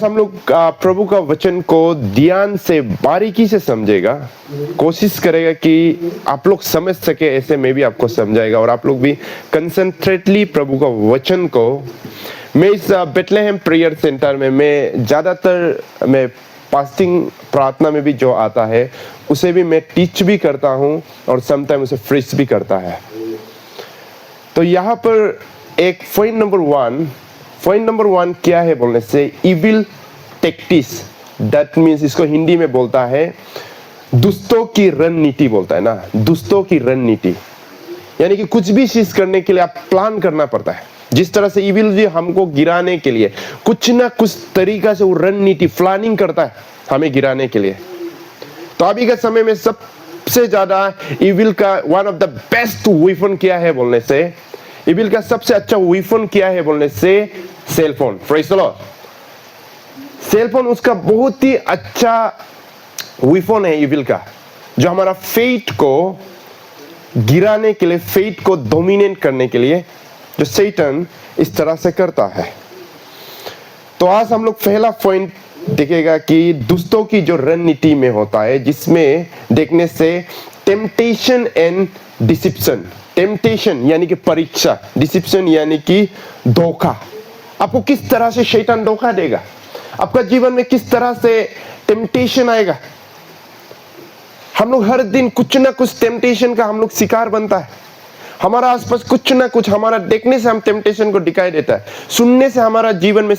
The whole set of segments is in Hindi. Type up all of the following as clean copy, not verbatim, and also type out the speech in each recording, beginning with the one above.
हम लोग प्रभु का वचन को ध्यान से बारीकी से समझेगा, कोशिश करेगा कि आप लोग समझ सके, ऐसे मैं भी आपको समझाएगा और आप लोग भी कंसंट्रेटली प्रभु का वचन को। मैं इस बेथलेहम प्रेयर सेंटर में मैं ज़्यादातर मैं फास्टिंग प्रार्थना में भी जो आता है उसे भी मैं टीच भी करता हूँ और समटाइम उसे फ्रिज भी करता है। तो यहाँ पर एक पॉइंट नंबर वन क्या है बोलने से, इविल टेक्टिस, दैट मीन्स इसको हिंदी में बोलता है दुष्टों की रणनीति बोलता है ना, दुष्टों की रणनीति। यानी कि कुछ भी चीज करने के लिए आप प्लान करना पड़ता है। जिस तरह से इविल भी हमको गिराने के लिए कुछ ना कुछ तरीका से वो रणनीति प्लानिंग करता है हमें गिराने के लिए। तो अभी के समय में सबसे ज्यादा इविल का one of the best weapon क्या है बोलने से, इविल का सबसे अच्छा वेपन क्या है बोलने से, cellphone. Praise the Lord. Cellphone उसका बहुत ही अच्छा वेपन है इविल का, जो हमारा फेथ को गिराने के लिए, फेथ को डोमिनेट करने के लिए जो सैतान इस तरह से करता है। तो आज हम लोग पहला पॉइंट देखेगा कि दुष्टों की जो रणनीति में होता है, जिसमें देखने से टेम्पटेशन एंड डिसिप्शन। टेम्पटेशन यानी कि परीक्षा, डिसिप्शन यानी कि धोखा। आपको किस तरह से शैतान धोखा देगा, आपका जीवन में किस तरह से टेम्पटेशन आएगा। हम लोग हर दिन कुछ ना कुछ टेम्पटेशन का हम लोग शिकार बनता है। हमारा आसपास कुछ ना कुछ, हमारा देखने से हम टेम्पटेशन को दिखाई देता है, सुनने से हमारा जीवन में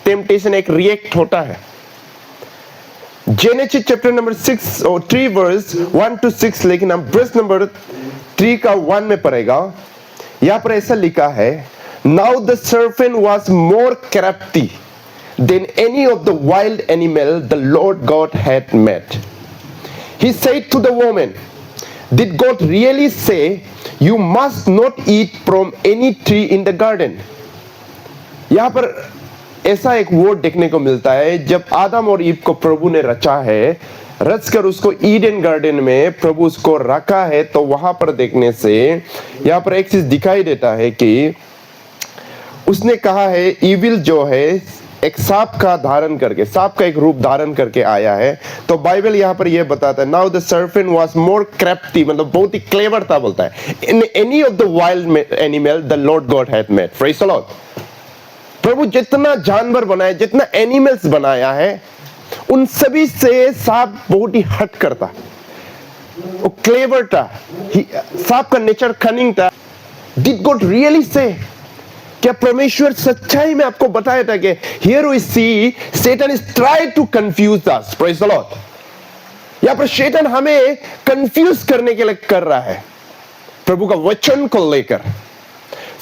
टेम्पटेशन एक रिएक्ट होता है। जेनेसिस चैप्टर नंबर 6 और 3 वर्स 1 to 6, लेकिन हम वर्स नंबर 3 का 1 में पढ़ेगा। यहां पर ऐसा लिखा है, now the serpent was more crafty than any of the wild animal the Lord God had made. He said to the woman, did God really say you must not eat from any tree in the garden? यहां पर ऐसा एक वर्ड देखने को मिलता है, जब आदम और ईव को प्रभु ने रचा है, रच कर उसको ईडन गार्डन में प्रभु उसको रखा है, तो वहां पर देखने से यहां पर एक चीज दिखाई देता है कि उसने कहा है इविल जो है एक सांप का धारण करके, सांप का एक रूप धारण करके आया है। तो बाइबल यहाँ पर यह बताता है, now the serpent was more crafty, मतलब बहुत ही क्लेवर था बोलता है, in any of the wild animal the Lord God had made. Praise the Lord. प्रभु जितना जानवर बनाया, जितना एनिमल्स बनाया है, उन सभी से सांप बहुत ही हट करता, वो क्लेवर था, सांप का नेचर कनिंग था। डिड गॉड रियली से, क्या परमेश्वर सच्चाई में आपको बताया था कि here we see Satan is try to confuse us. Praise the Lord. यहां पर शैतान हमें कंफ्यूज करने के लिए कर रहा है प्रभु का वचन को लेकर,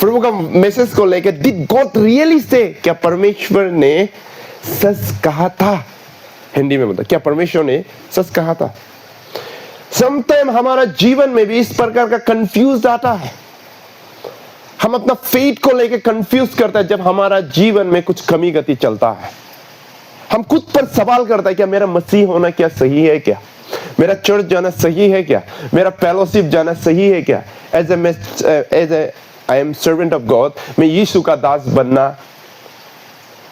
प्रभु का मैसेज को लेकर। डिड गॉड रियली से, क्या परमेश्वर ने सच कहा था? हिंदी में बोलता, क्या परमेश्वर ने सच कहा था? समटाइम हमारा जीवन में भी इस प्रकार का कंफ्यूज आता है। हम अपना फेथ को लेकर कंफ्यूज करता है जब हमारा जीवन में कुछ कमी गति चलता है। हम खुद पर सवाल करता है, क्या मेरा मसीह होना क्या सही है क्या? मेरा चर्च जाना सही है क्या? मेरा फेलोशिप जाना सही है क्या? As a I am servant of God, मैं यीशु का दास बनना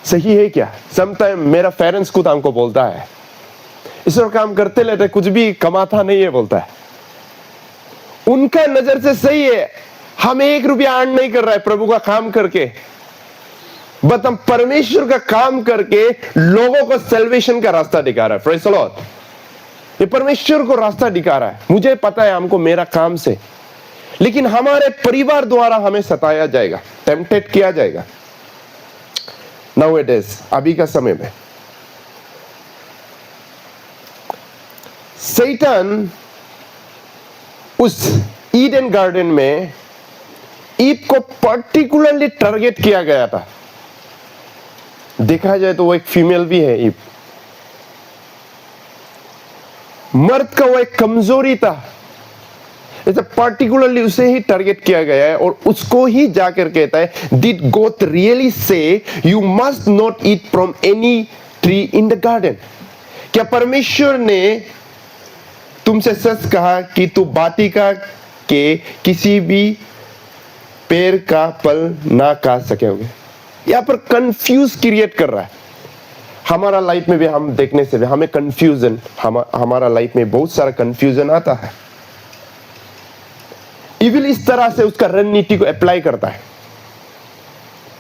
सही है क्या? समटाइम मेरा पेरेंट्स खुद हमको बोलता है, ईश्वर काम करते लेते कुछ भी कमाता नहीं है बोलता है। उनका नजर से सही है, हम 1 रुपया अर्न नहीं कर रहा है प्रभु का काम करके, बट हम परमेश्वर का काम करके लोगों को सैल्वेशन का रास्ता दिखा रहा है। Praise the Lord. ये परमेश्वर को रास्ता दिखा रहा है। मुझे पता है हमको मेरा काम से, लेकिन हमारे परिवार द्वारा हमें सताया जाएगा, टेम्पटेड किया जाएगा। नाउअडेज, अभी का समय में सैतान उस ईडन गार्डन में ईव को पर्टिकुलरली टारगेट किया गया था। देखा जाए तो वो एक फीमेल भी है ईव, मर्द का वो एक कमजोरी था, ऐसे पर्टिकुलरली उसे ही टारगेट किया गया है और उसको ही जाकर कहता है, did God really say you must not eat from any tree in the garden? क्या परमेश्वर ने तुमसे सच कहा कि तू वाटिका के किसी भी पेड़ का फल ना खा सकोगे? यहां पर कंफ्यूज क्रिएट कर रहा है। हमारा लाइफ में भी हम देखने से भी हमें कंफ्यूजन, हमारा लाइफ में बहुत सारा कंफ्यूजन आता है। इविल इस तरह से उसका रणनीति को अप्लाई करता है।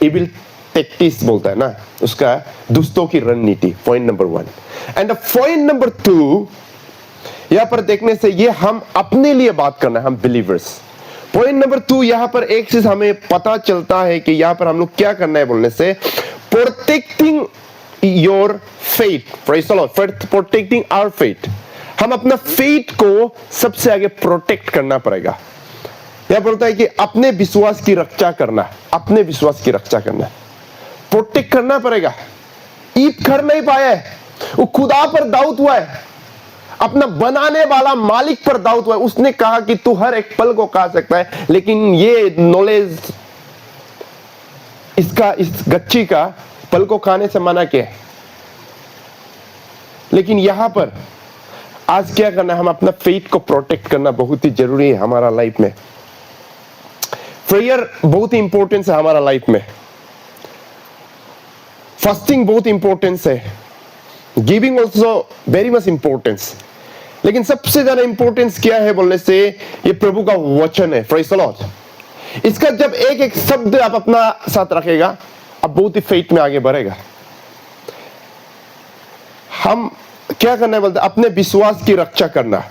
इविल टैक्टिक्स बोलता है ना, उसका दुष्टों की रणनीति। Point number 1 and point number 2 यहां पर देखने से ये हम अपने लिए बात करना है, हम बिलीवर्स। पॉइंट नंबर 2 यहां पर एक चीज हमें पता चलता है कि यहां पर हम लोग क्या करना है बोलने से, protecting your faith. Praise the Lord, protecting our faith. हम अपना फेथ को सबसे आगे प्रोटेक्ट करना पड़ेगा। यह बोलता है कि अपने विश्वास की रक्षा करना, अपने विश्वास की रक्षा करना, प्रोटेक्ट करना पड़ेगा। ईब कर नहीं पाया है, वो खुदा पर डाउट हुआ है, अपना बनाने वाला मालिक पर डाउट हुआ है। उसने कहा कि तू हर एक पल को खा सकता है, लेकिन ये नॉलेज इसका, इस गच्ची का पल को खाने से मना किया है। लेकिन यहां पर आज क्या करना है, हम अपना फेथ को प्रोटेक्ट करना बहुत ही जरूरी है हमारा लाइफ में। प्रेयर बहुत ही इंपॉर्टेंस है हमारा लाइफ में। फास्टिंग बहुत इंपॉर्टेंस है, giving also very much importance. लेकिन सबसे ज्यादा इंपॉर्टेंस क्या है बोलने से, ये प्रभु का वचन है। Praise the Lord. इसका जब एक एक शब्द आप अपना साथ रखेगा, अब बहुत ही फेथ में आगे बढ़ेगा। हम क्या करना है बोलते, अपने विश्वास की रक्षा करना,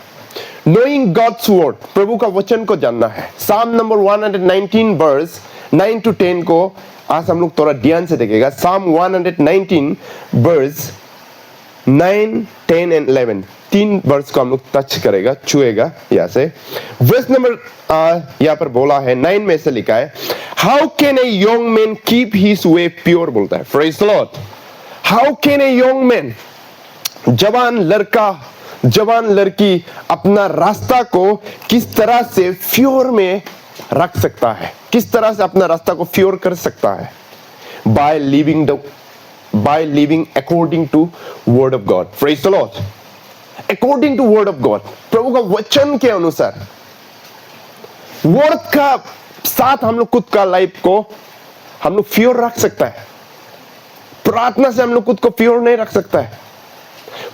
नोइंग गॉड्स वर्ड, प्रभु का वचन को जानना है। साम नंबर 119 वर्स 9 to 10 को आज हम लोग थोड़ा ध्यान से देखेगा। साम 119 वर्स 9, 10 and 11, 3 वर्स को हम लोग टच करेगा, छुएगा यहाँ से। वर्स नंबर यहाँ पर बोला है 9 में से लिखा है, how can a young man keep his way pure, बोलता है। Praise the Lord. How can a young man, जवान लड़का, जवान लड़की अपना रास्ता को किस तरह से प्योर में रख सकता है, किस तरह से अपना रास्ता को प्योर कर सकता है? By living according to word of God. Praise the Lord. According to word of God, प्रभु का वचन के अनुसार, वर्ड का साथ हम लोग खुद का लाइफ को हम लोग प्योर रख सकता है। प्रार्थना से हम लोग खुद को प्योर नहीं रख सकता है,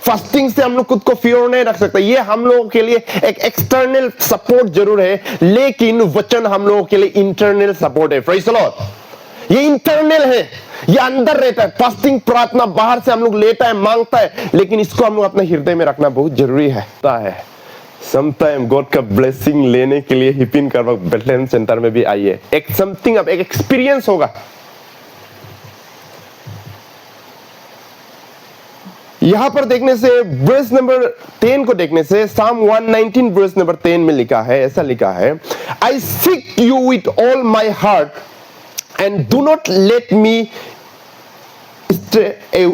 फास्टिंग से हम लोग खुद को प्योर नहीं रख सकते। ये हम लोगों के लिए एक एक्सटर्नल सपोर्ट जरूर है, लेकिन वचन हम लोगों के लिए इंटरनल सपोर्ट है। Praise the Lord. ये इंटरनल है, ये अंदर रहता है। फास्टिंग प्रार्थना बाहर से हम लोग लेता है, मांगता है, लेकिन इसको हम लोग अपने हृदय में रखना बहुत जरूरी है। समटाइम गॉड का ब्लेसिंग लेने के लिए हिपिन का बेथलेहम सेंटर में भी आइए, एक समथिंग, अब एक एक्सपीरियंस होगा। यहां पर देखने से वर्स नंबर 10 को देखने से साम 119 वर्स नंबर 10 में लिखा है, ऐसा लिखा है, आई seek you with all my heart and do not let me stray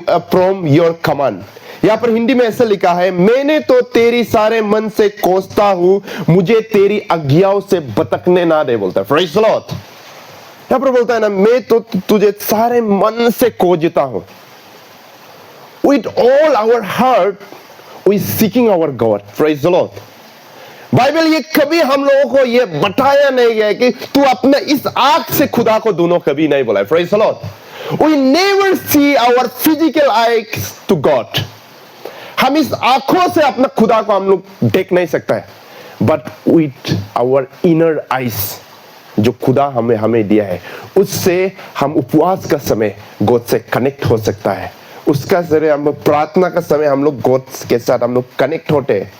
from your command. यहां पर हिंदी में ऐसा लिखा है, मैंने तो तेरी सारे मन से खोजता हूं, मुझे तेरी आज्ञाओं से भटकने ना दे, बोलता है। Praise the Lord. यहां पर बोलता है ना, मैं तो तुझे सारे मन से खोजता हूं। With all our heart, we seeking our God. Praise the Lord. Bible ये कभी हम लोगों को ये बताया नहीं गया कि तू अपने इस आंख से खुदा को दोनों कभी नहीं बोला है। Praise the Lord. We never see our physical eyes to God. हम इस आंखों से अपना खुदा को हम लोग देख नहीं सकता है, but with our inner eyes, जो खुदा हमें दिया है, उससे हम उपवास का समय गॉड से कनेक्ट हो सकता है। उसका जरिए हम प्रार्थना का समय हम लोग गॉड के साथ हम लोग कनेक्ट होते हैं।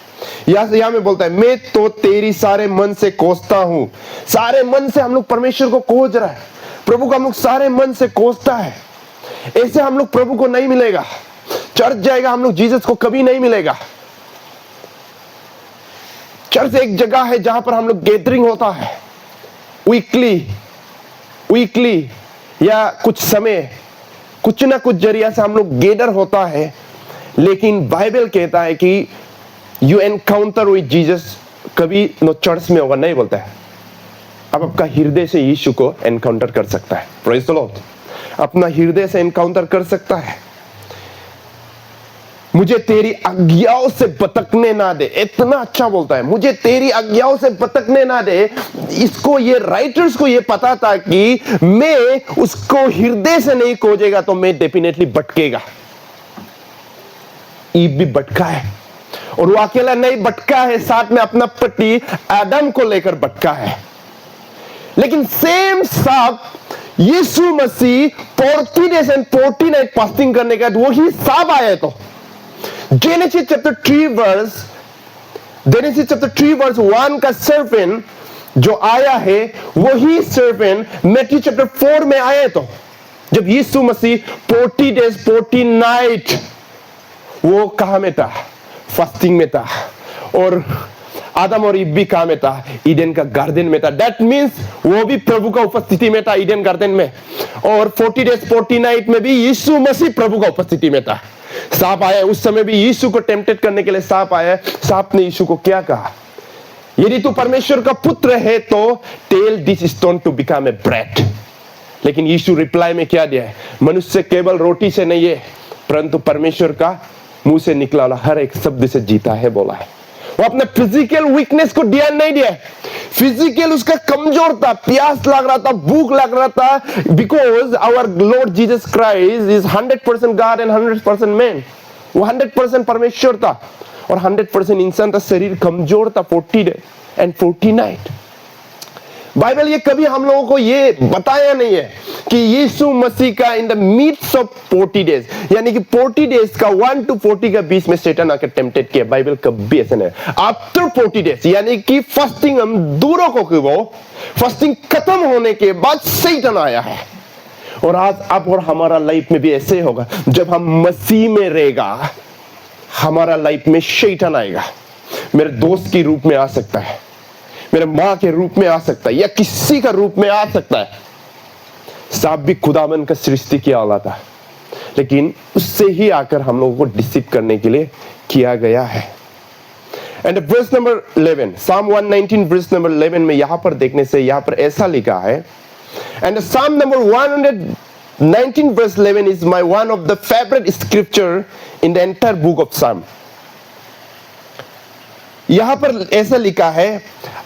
यहां में बोलता है, मैं तो तेरी सारे मन से खोजता हूं। सारे मन से हम लोग परमेश्वर को खोज रहा है, प्रभु को हम लोग सारे मन से खोजता है। ऐसे हम लोग प्रभु को नहीं मिलेगा। चर्च जाएगा हम लोग, जीसस को कभी नहीं मिलेगा। चर्च एक जगह है जहां पर हम लोग गैदरिंग होता है, वीकली या कुछ समय, कुछ ना कुछ जरिया से हम लोग गैदर होता है। लेकिन बाइबल कहता है कि यू एनकाउंटर विद जीसस कभी नो चर्च में होगा, नहीं बोलता है। अब आपका हृदय से यीशु को एनकाउंटर कर सकता है। Praise the Lord. अपना हृदय से एनकाउंटर कर सकता है। मुझे तेरी आज्ञाओं से भटकने ना दे, इतना अच्छा बोलता है, मुझे तेरी आज्ञाओं से भटकने ना दे। इसको ये राइटर्स को ये पता था कि मैं उसको हृदय से नहीं खोजेगा तो मैं डेफिनेटली भटकेगा। ईव भी भटका है, और वो अकेला नहीं भटका है, साथ में अपना पति आदम को लेकर भटका है। लेकिन सेम सांप यीशु मसीह 40 days and 40 nights फास्टिंग करने के बाद वही सांप आया। तो जेनेसिस चैप्टर 3 वर्स 1 का सर्पेंट जो आया है वही सर्पेंट मैथ्यू चैप्टर 4 में आया। तो जब यीशु मसीह 40 days 40 nights वो कहां में था? फास्टिंग में था। और आदम और ईव भी कहां में था? ईडन का गार्डन में था। दैट मींस वो भी प्रभु का उपस्थिति में था ईडन गार्डन में। और 40 days 40 nights में भी यीशु मसीह प्रभु का उपस्थिति में था। सांप आया, उस समय भी यीशु को टेम्पटेड करने के लिए सांप आया। सांप ने यीशु को क्या कहा? यदि तू परमेश्वर का पुत्र है तो tell this stone to become a bread. लेकिन यीशु रिप्लाई में क्या दिया है? मनुष्य केवल रोटी से नहीं है परंतु परमेश्वर का मुंह से निकला वाला हर एक शब्द से जीता है बोला है। वो अपने फिजिकल वीकनेस को ध्यान नहीं दिया। फिजिकल उसका कमजोर था, प्यास लग रहा था, भूख लग रहा था, because our Lord Jesus Christ is 100% God and 100% man. वो 100% परमेश्वर था और 100% इंसान था। शरीर कमजोर था 40 days and 40 nights। बाइबल ये कभी हम लोगों को ये बताया नहीं है कि यीशु मसीह का in the midst of 40 days, यानी कि 40 days का 1 to 40 के बीच में शैतान आकर टेम्पटेड किया। बाइबल कभी ऐसा नहीं। आफ्टर 40 days यानी कि फास्टिंग हम दूरों को कि वो फास्टिंग खत्म होने के बाद शैतान आया है। और आज अब और हमारा लाइफ में भी ऐसे होगा। जब हम मसीह में रहेगा हमारा लाइफ में शैतान आएगा। मेरे दोस्त के रूप में आ सकता है, मेरे मां के रूप में आ सकता है, या किसी का रूप में आ सकता है। सांप भी खुदावन का सृष्टि किया वाला था, लेकिन उससे ही आकर हम लोगों को डिसीव करने के लिए किया गया है। And verse number 11, Psalm 119 verse number 11 में यहां पर देखने से यहां पर ऐसा लिखा है। And Psalm number 119 verse 11 is my one of the favourite scripture in the entire book of Psalm। यहां पर ऐसा लिखा है,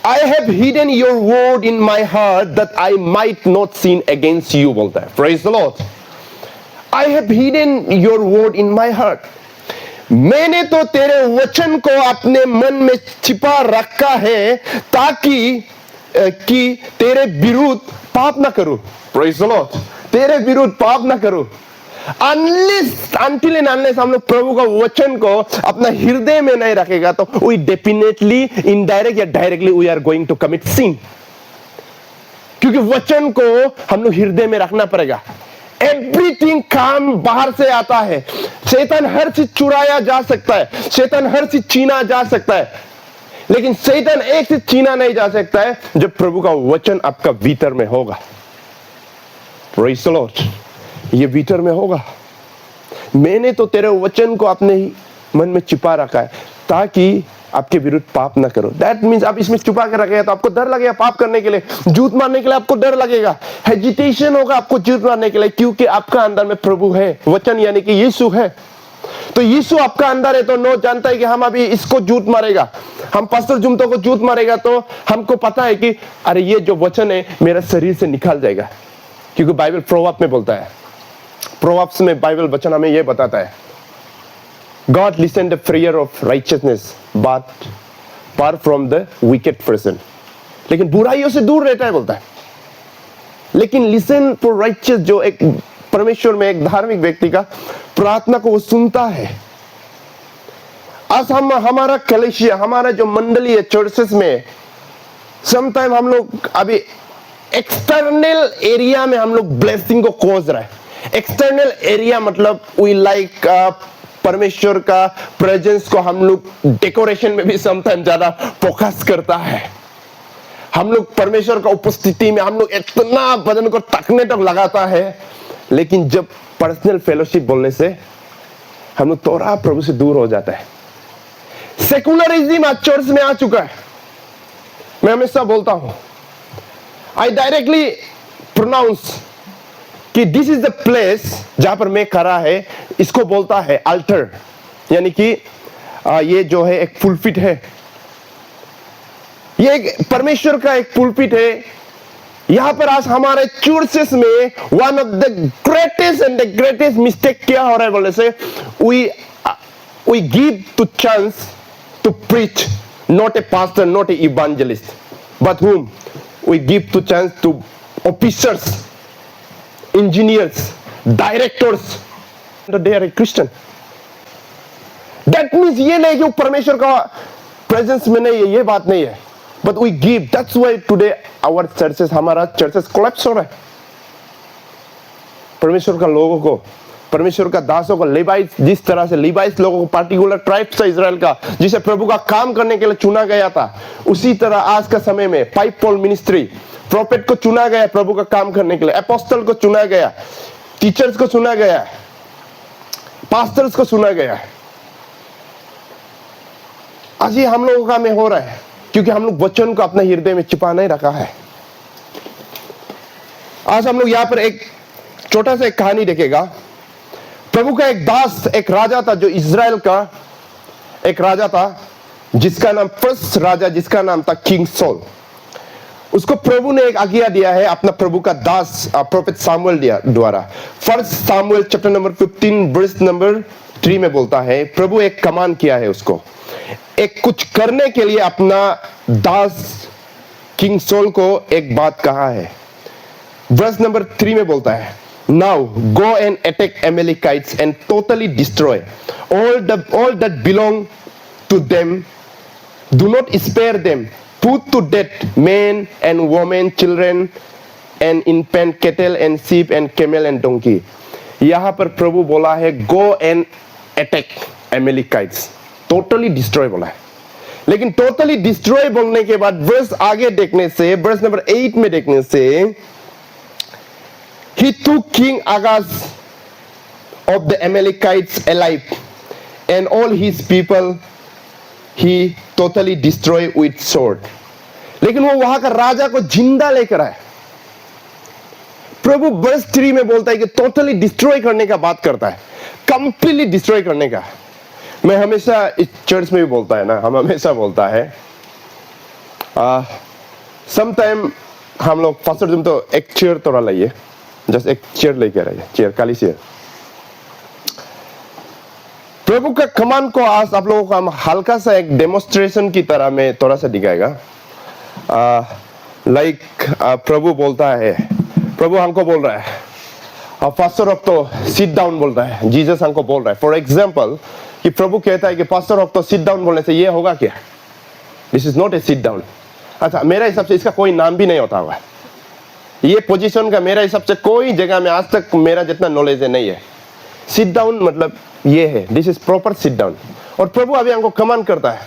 I have hidden your word in my heart that I might not sin against you, बोलता है। Praise the Lord। I have hidden your word in my heart। मैंने तो तेरे वचन को अपने मन में छिपा रखा है ताकि कि तेरे विरुद्ध पाप ना करूं। Praise the Lord। तेरे विरुद्ध पाप ना करूं। Until and unless हम लोग प्रभु का वचन को अपना हृदय में नहीं रखेगा तो we definitely indirect या directly we are going to commit sin। क्योंकि वचन को हम लोग हृदय में रखना पड़ेगा। एवरीथिंग काम बाहर से आता है। शैतान हर चीज चुराया जा सकता है, शैतान हर चीज छीना जा सकता है, लेकिन शैतान एक चीज छीना नहीं जा सकता है जब प्रभु का वचन आपका भीतर में होगा। Praise the Lord। ये भीतर में होगा। मैंने तो तेरे वचन को अपने ही मन में छिपा रखा है ताकि आपके विरुद्ध पाप ना करो। दैट मीन्स आप इसमें छुपा के रखेगा तो आपको डर लगेगा पाप करने के लिए, झूठ मारने के लिए आपको डर लगेगा, हेजिटेशन होगा आपको झूठ मारने के लिए, क्योंकि आपका अंदर में प्रभु है, वचन यानी कि यीशु है। तो यीशु आपका अंदर है तो नो जानता है कि हम अभी इसको झूठ मारेगा, हम पास्टर जुमतो को झूठ मारेगा तो हमको पता है कि अरे ये जो वचन है मेरा शरीर से निकाल जाएगा। क्योंकि बाइबल प्रोवर्ब में बोलता है, प्रोवर्ब्स में बाइबल वचन हमें यह बताता है, God listen the prayer of righteousness but far from the wicked person। लेकिन बुराइयों से दूर रहता है बोलता है। लेकिन listen for righteous जो एक परमेश्वर में एक धार्मिक व्यक्ति का प्रार्थना को वो सुनता है। आज हम हमारा कलीसिया, हमारा जो मंडली है चर्चेस में, समटाइम हम लोग अभी एक्सटर्नल एरिया में हम लोग ब्लेसिंग को खोज रहे हैं। एक्सटर्नल एरिया मतलब वी लाइक परमेश्वर का प्रेजेंस को हम लोग डेकोरेशन में भी समटाइम ज्यादा फोकस करता है। हम लोग परमेश्वर का उपस्थिति में हम लोग इतना बदन को तकने तक लगाता है, लेकिन जब पर्सनल फेलोशिप बोलने से हम लोग थोड़ा प्रभु से दूर हो जाता है। सेकुलरिज्म आज चर्च में आ चुका है। मैं हमेशा बोलता हूं, आई डायरेक्टली प्रोनाउंस कि दिस इज द प्लेस जहां पर मैं खड़ा है, इसको बोलता है अल्टर, यानी कि ये जो है एक पुलपिट है, ये एक परमेश्वर का एक पुलपिट है। यहां पर आज हमारे चर्चेस में one of the greatest and the greatest mistake क्या हो रहा है बोले से, we we give to chance to preach, not a pastor, not a evangelist, but whom we give to chance to officers, engineers, directors, they are a Christian. That means ये नहीं कि वो परमेश्वर का प्रेजेंस में नहीं है, ये बात नहीं है, but we give. That's why today our churches, हमारा churches collapse हो रहा है. परमेश्वर का लोगों को, परमेश्वर का दासों को, लेवाइस, जिस तरह से लेवाइस लोगों को, पार्टिकुलर ट्राइब्स था इजराइल का, जिसे प्रभु का काम करने के लिए चुना गया था, उसी तरह आज का समय में पाइप पॉल मिनिस्ट्री, प्रोफेट को चुना गया प्रभु का काम करने के लिए, अपोस्टल को चुना गया, टीचर्स को चुना गया, पास्टर्स को चुना गया. आज ये हम लोगों का में हो रहा है क्योंकि हम लोग वचन को अपने हृदय में छिपा नहीं रखा है. आज हम लोग यहां पर एक छोटा सा एक कहानी देखेगा. प्रभु का एक दास, एक राजा था, जो इजराइल का एक राजा था, जिसका नाम फर्स्ट राजा, जिसका नाम था किंग सॉल. उसको प्रभु ने एक आज्ञा दिया है अपना प्रभु का दास प्रोफेट सामुएल द्वारा. First Samuel chapter number 15 verse number 3 में बोलता है, प्रभु एक कमांड किया है उसको, एक कुछ करने के लिए अपना दास किंग सॉल को एक बात कहा है. वर्स नंबर 3 में बोलता है, now go and attack Amalekites and totally destroy all that belong to them. Do not spare them. Put to death men and women, children and infant, cattle and sheep and camel and donkey. यहां पर प्रभु बोला है go and attack Amalekites, totally destroy बोला है. लेकिन totally destroy बोलने के बाद वर्स आगे देखने से, वर्स नंबर 8 में देखने से, he took King Agaz of the Amalekites alive and all his people he totally destroyed with sword. लेकिन वो वहां का राजा को जिंदा लेकर आए. प्रभु वर्स 3 में बोलता है कि टोटली डिस्ट्रॉय करने का बात करता है, कंप्लीटली डिस्ट्रॉय करने का. मैं हमेशा इस चर्च में भी बोलता है ना, हम हमेशा बोलता है, समटाइम हम लोग फास्टर तुम तो एक चेयर तोड़ा लाइए, जस्ट एक चेयर लेकर आइए, चेयर, काली चेयर. प्रभु का कमांड को आज आप लोगों को हम हल्का सा एक डेमोन्स्ट्रेशन की तरह में थोड़ा सा दिखाएगा. लाइक प्रभु बोलता है, प्रभु हमको बोल रहा है, पास्टर ऑफ तो सिट डाउन बोलता है, जीसस हमको बोल रहा है. फॉर एग्जांपल कि प्रभु कहता है कि पास्टर ऑफ तो सिट डाउन बोलने से ये होगा क्या? This is not a sit down. अच्छा, मेरे हिसाब से इसका कोई नाम भी नहीं होता होगा. ये पोजीशन का मेरे हिसाब से कोई जगह में आज तक मेरा जितना नॉलेज है नहीं है. सिट डाउन मतलब ये है, this is proper sit down. और प्रभु अभी हमको कमांड करता है,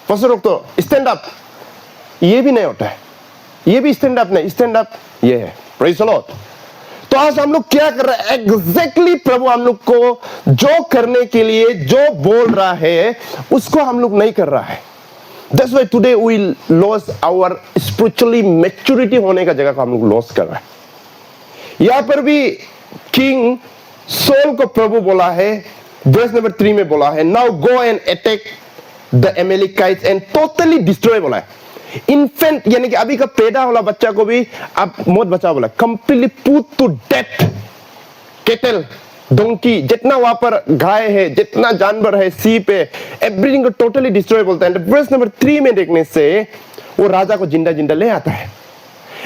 पास्टर ऑफ तो स्टैंड अप, ये भी नहीं होता है, ये भी स्टैंड अप नहीं, स्टैंड अप ये है. Praise the Lord. तो आज हम लोग क्या कर रहे हैं? एग्जैक्टली प्रभु हम लोग को जो करने के लिए जो बोल रहा है उसको हम लोग नहीं कर रहा है. That's why today we lost our spiritually maturity होने का जगह को हम लोग लॉस कर रहे हैं. यहां पर भी किंग सॉल को प्रभु बोला है, वर्स नंबर 3 में बोला है, now go and attack the Amalekites and totally destroy बोला है. इन्फेंट यानी कि अभी का पैदा वाला बच्चा को भी आप मौत बचा बोला. Completely put to death, cattle, donkey, जितना वहां पर गाय है, जितना जानवर है, सीप है, एवरीथिंग को टोटली डिस्ट्रॉय बोलता है. वर्स नंबर 3 में देखने से वो राजा को जिंदा जिंदा ले आता है.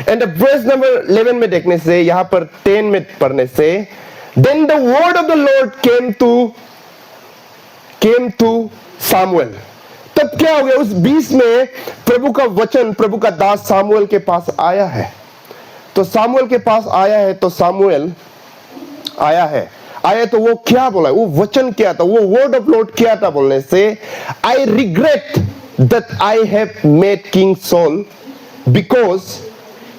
एंड वर्स नंबर 11 में देखने से, यहां पर 10 में पढ़ने से, then the word of the Lord came to Samuel. तब क्या हो गया? उस 20 में प्रभु का वचन, प्रभु का दास सामुएल के पास आया है. तो सामुएल के पास आया है, तो सामुएल आया है, तो वो क्या बोला? वो वचन क्या था? वो वर्ड ऑफ लॉर्ड क्या था बोलने से, I regret that I have made king sol because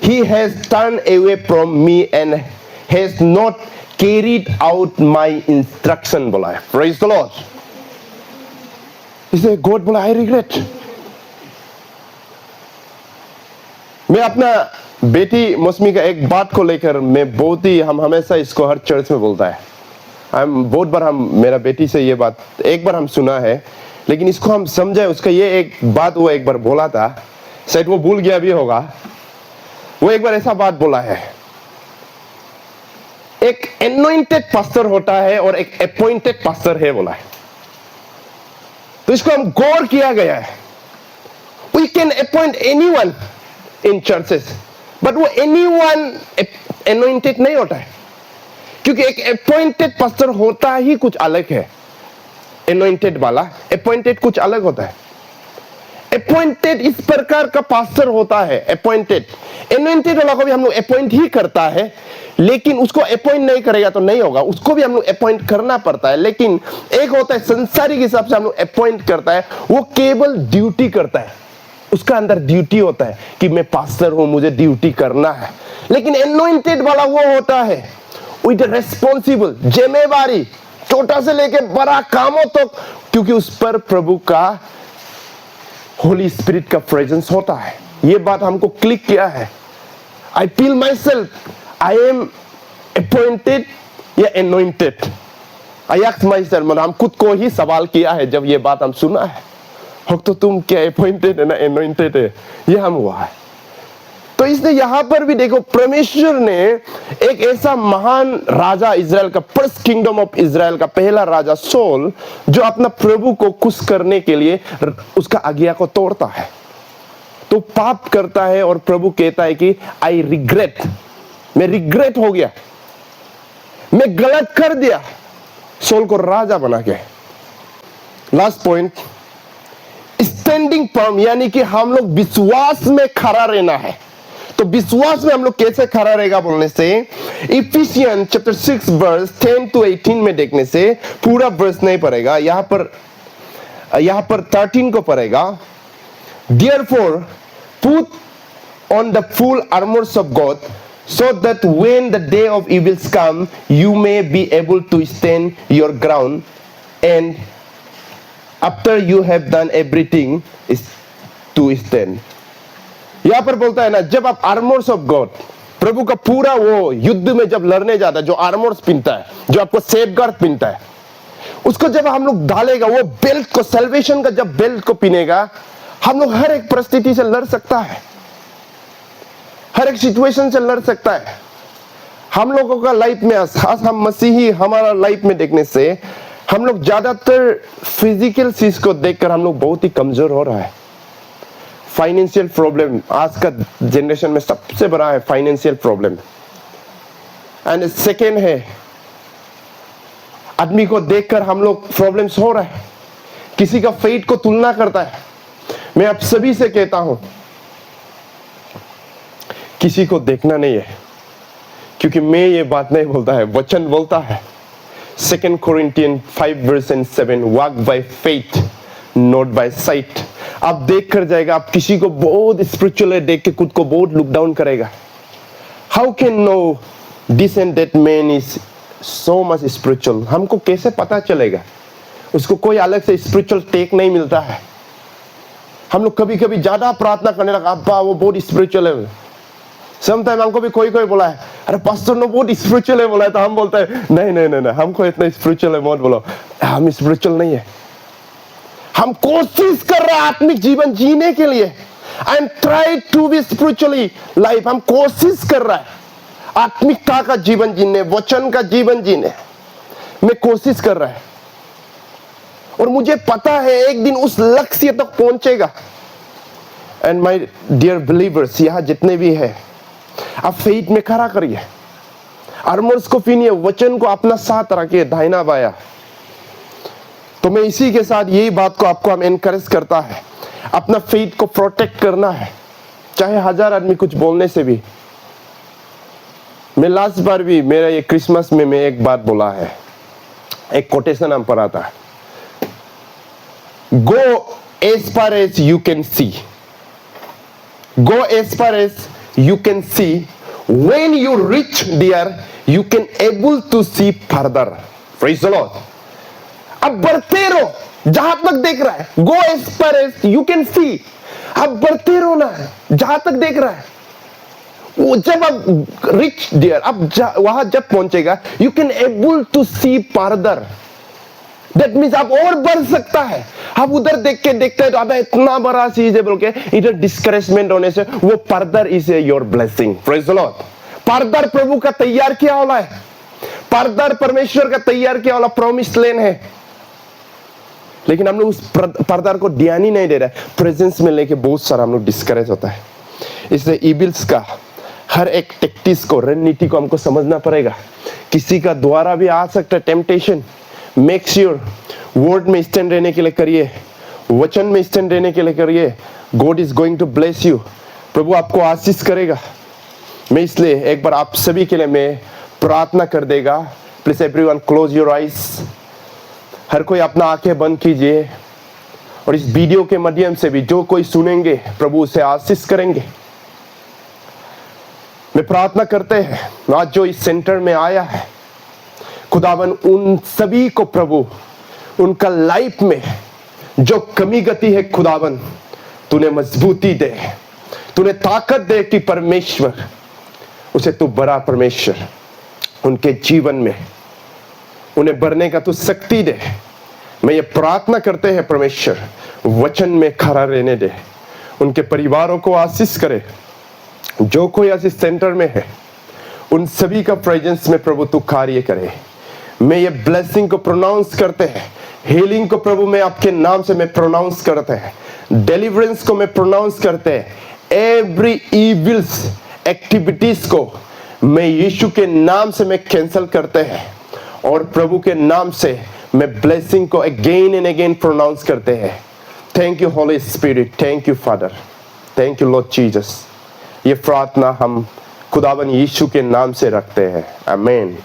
he has turn away from me and has not carried out my instruction बोला है. Praise the Lord. इसे गॉड बोला, आई रिग्रेट. मैं अपना बेटी मौसमी का एक बात को लेकर मैं बहुत ही, हम हमेशा इसको हर चर्च में बोलता है, बहुत बार हम मेरा बेटी से ये बात एक बार हम सुना है, लेकिन इसको हम समझे. उसका ये एक बात वो एक बार बोला था, शायद वो भूल गया भी होगा. वो एक बार ऐसा बात बोला है, एक एनॉइंटेड पास्टर होता है और एक अपॉइंटेड पास्टर है बोला है. तो इसको हम गौर किया गया है। We can appoint anyone in churches, but वो एनीवन अनॉइंटेड नहीं होता है, क्योंकि एक अपॉइंटेड पास्टर होता ही कुछ अलग है। अनॉइंटेड वाला अपॉइंटेड कुछ अलग होता है। अपॉइंटेड इस प्रकार का पास्टर होता है, अपॉइंटेड। अनॉइंटेड वाला को भी हम लोग अपॉइंट ही करता है, लेकिन उसको अपॉइंट नहीं करेगा तो नहीं होगा, उसको भी हम लोग अपॉइंट करना पड़ता है। लेकिन एक होता है संसारिक हिसाब से हम लोग अपॉइंट करता है, वो केवल ड्यूटी करता है, उसका अंदर ड्यूटी होता है कि मैं पास्टर हूं, मुझे ड्यूटी करना है। लेकिन अनॉइंटेड वाला वो होता है विद रेस्पॉन्सिबल, जिम्मेवारी, छोटा से लेके बड़ा कामों तक, क्योंकि उस पर प्रभु का होली स्पिरिट का प्रेजेंस होता है। ये बात हमको क्लिक किया है। I feel myself, I am appointed या anointed. I ask myself, मतलब हम खुद को ही सवाल किया है जब ये बात हम सुना है, हो तो तुम क्या अपॉइंटेड है ना अनॉइंटेड है, ये हम हुआ है। तो इसलिए यहां पर भी देखो, परमेश्वर ने एक ऐसा महान राजा इजराइल का, फर्स्ट किंगडम ऑफ इजराइल का पहला राजा सॉल, जो अपना प्रभु को खुश करने के लिए उसका आज्ञा को तोड़ता है, तो पाप करता है और प्रभु कहता है कि आई रिग्रेट, मैं रिग्रेट हो गया, मैं गलत कर दिया, सॉल को राजा बना के। लास्ट पॉइंट, स्टैंडिंग फर्म, यानी कि हम लोग विश्वास में खड़ा रहना है। तो विश्वास में हम लोग कैसे खड़ा रहेगा बोलने से, इफिशियंस चैप्टर 6 वर्स 10 to 18 में देखने से, पूरा वर्स नहीं पड़ेगा, यहां पर 13 को पड़ेगा। Therefore put on the full armors of God, so that when the day of evils come, you may be able to stand your ground, and after you have done everything is to stand। यहां पर बोलता है ना, जब आप आर्मर्स ऑफ गॉड, प्रभु का पूरा वो युद्ध में जब लड़ने जाता है, जो आर्मर्स पहनता है, जो आपको सेफगार्ड पहनता है, उसको जब हम लोग डालेगा, वो बेल्ट को, सल्वेशन का जब बेल्ट को पहनेगा, हम लोग हर एक परिस्थिति से लड़ सकता है, हर एक सिचुएशन से लड़ सकता है। हम लोगों का लाइफ में, खास हम मसीही हमारा लाइफ में देखने से, हम लोग ज्यादातर फिजिकल चीज को देखकर हम लोग बहुत ही कमजोर हो रहा है। फाइनेंशियल प्रॉब्लम आज का जनरेशन में सबसे बड़ा है, फाइनेंशियल प्रॉब्लम। एंड सेकेंड है, आदमी को देखकर हम लोग प्रॉब्लम्स हो रहा है, किसी का फेट को तुलना करता है। मैं आप सभी से कहता हूं, किसी को देखना नहीं है, क्योंकि मैं ये बात नहीं बोलता है, वचन बोलता है 2 Corinthians 5:7, walk by faith not by sight. आप देख कर जाएगा, आप किसी को बहुत स्पिरिचुअल है देख के खुद को बहुत लुक डाउन करेगा। How can know this and that man is so much spiritual, हमको कैसे पता चलेगा? उसको कोई अलग से स्पिरिचुअल टेक नहीं मिलता है। हम लोग कभी कभी ज्यादा प्रार्थना करने लगा, अब्बा वो बहुत स्पिरिचुअल है। समटाइम हमको भी कोई बोला है, अरे पास्टर ने बहुत स्पिरिचुअल है बोला है, तो हम बोलते हैं नहीं, हमको इतना स्पिरिचुअल है मत बोलो, हम स्पिरिचुअल नहीं है। हम कोशिश कर रहे हैं आत्मिक जीवन जीने के लिए, I am try to be spiritually life, हम कोशिश कर रहा है आत्मिकता का जीवन जीने, वचन का जीवन जीने में कोशिश कर रहा है, और मुझे पता है एक दिन उस लक्ष्य तक पहुंचेगा। एंड माय डियर बिलीवर्स, यहां जितने भी है, आप फेथ में खड़ा करिए, आर्मर्स को पहनिए, वचन को अपना साथ रखिए, दाहिना बाया। तो मैं इसी के साथ यही बात को आपको हम एनकरेज करता है, अपना फेथ को प्रोटेक्ट करना है, चाहे 1000 आदमी कुछ बोलने से भी। मैं लास्ट बार भी मेरा ये क्रिसमस में मैं एक बात बोला है, एक कोटेशन हम पढ़ा था, go as far as you can see, go as far as you can see, when you reach there you can able to see further। Praise the Lord। अब बढ़ते रहो, जहां तक देख रहा है, go as far as you can see, अब बढ़ते रहो ना, जहां तक देख रहा है, वो जब अब reach there, अब वहां जब पहुंचेगा, you can able to see further। That means आप और बढ़ सकता है। आप उधर देख के देखते हैं तो अब इतना बड़ा चीज है बोल के इधर डिस्करेजमेंट होने से, वो further is your blessing. Praise the Lord. Further प्रभु का तैयार किया वाला है, फर्दर परमेश्वर का तैयार किया वाला प्रॉमिस लैंड है। लेकिन हम लोग उस पर्दा को ध्यान ही नहीं दे रहे, प्रेजेंस में लेके बहुत सारा हम लोग डिस्करेज होता है। इसलिए इविल्स का हर एक टेक्टिक्स को, रणनीति को हमको समझना पड़ेगा। किसी का द्वारा भी आ सकता है टेम्पटेशन। मेक श्योर वर्ड में स्टैंड रहने के लिए करिए, वचन में स्टैंड रहने के लिए करिए। God is going to bless you, प्रभु आपको आशीष करेगा। मैं इसलिए एक बार आप सभी के लिए मैं प्रार्थना कर देगा। Please everyone close your eyes. हर कोई अपना आंखें बंद कीजिए और इस वीडियो के माध्यम से भी जो कोई सुनेंगे प्रभु उसे आशीष करेंगे। मैं प्रार्थना करते हैं आज जो इस सेंटर में आया है, खुदावन उन सभी को प्रभु उनका लाइफ में जो कमी गति है खुदावन तूने मजबूती दे, तूने ताकत दे कि परमेश्वर उसे तू बड़ा परमेश्वर उनके जीवन में उन्हें बढ़ने का तू शक्ति दे। मैं ये प्रार्थना करते हैं परमेश्वर वचन में खड़ा रहने दे, उनके परिवारों को आशीष करे। जो कोई आज इस सेंटर में है उन सभी का प्रेजेंस में प्रभु तू कार्य करे। मैं ये ब्लेसिंग को प्रोनाउंस करते हैं, हीलिंग को प्रभु मैं आपके नाम से मैं प्रोनाउंस करते हैं, डिलीवरेंस को मैं प्रोनाउंस करते हैं, एवरी इविल्स एक्टिविटीज को मैं यीशु के नाम से मैं कैंसिल करते हैं और प्रभु के नाम से मैं ब्लेसिंग को अगेन एंड अगेन प्रोनाउंस करते हैं। Thank you Holi spirit, thank you father, thank you Lord Jesus. ये प्रार्थना हम खुदावन यीशु के नाम से रखते हैं, आमीन।